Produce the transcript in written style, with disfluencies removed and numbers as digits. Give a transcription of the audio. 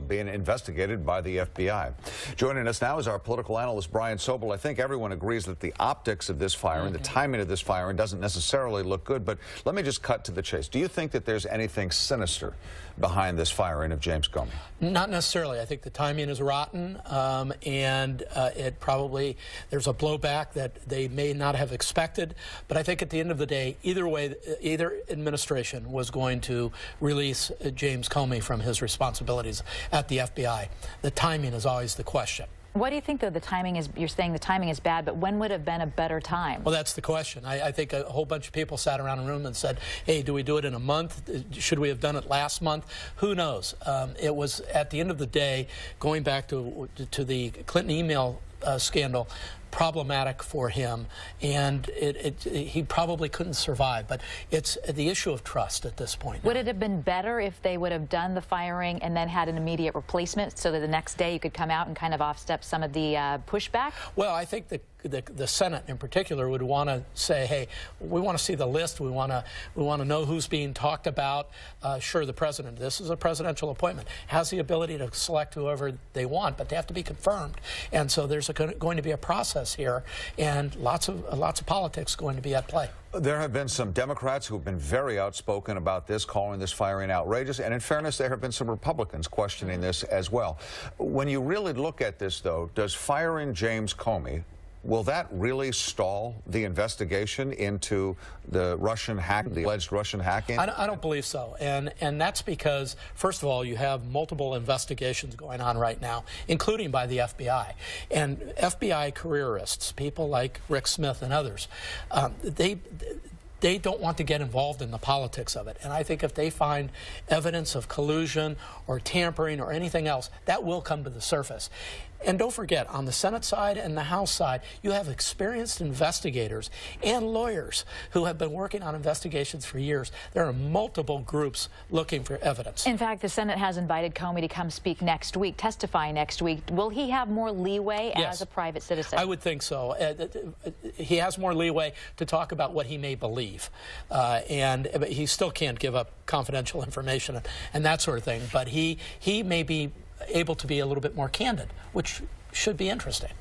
being investigated by the FBI. Joining us now is our political analyst, Brian Sobel. I think everyone agrees that the optics of this firing, the timing of this firing doesn't necessarily look good, but let me just cut to the chase. Do you think that there's anything sinister behind this firing of James Comey? Not necessarily. I think the timing is rotten, and there's a blowback that they may not have expected, but I think at the end of the day, either way, either administration was going to release James Comey from his responsibilities at the FBI. The timing is always the question. What do you think, though, the timing is? You're saying the timing is bad, but when would have been a better time? Well, that's the question. I think a whole bunch of people sat around a room and said, hey, do we do it in a month? Should we have done it last month? Who knows? It was, at the end of the day, going back to the Clinton email scandal, problematic for him, and he probably couldn't survive. But it's the issue of trust at this point. Would it have been better if they would have done the firing and then had an immediate replacement so that the next day you could come out and kind of offstep some of the pushback? Well, I think the Senate in particular would want to say, hey, we want to see the list. We want to know who's being talked about. Sure, the president, this is a presidential appointment, has the ability to select whoever they want, but they have to be confirmed. And so there's going to be a process here, and lots of politics going to be at play. There have been some Democrats who have been very outspoken about this, calling this firing outrageous, and in fairness, there have been some Republicans questioning this as well. When you really look at this, though, does firing James Comey, will that really stall the investigation into the alleged Russian hacking? I don't believe so, and that's because, first of all, you have multiple investigations going on right now, including by the FBI. And FBI careerists, people like Rick Smith and others, they don't want to get involved in the politics of it. And I think if they find evidence of collusion or tampering or anything else, that will come to the surface. And don't forget, on the Senate side and the House side, you have experienced investigators and lawyers who have been working on investigations for years. There are multiple groups looking for evidence. In fact, the Senate has invited Comey to come speak next week, testify next week. Will he have more leeway as a private citizen? I would think so. He has more leeway to talk about what he may believe. But he still can't give up confidential information and that sort of thing. But he may be able to be a little bit more candid, which should be interesting.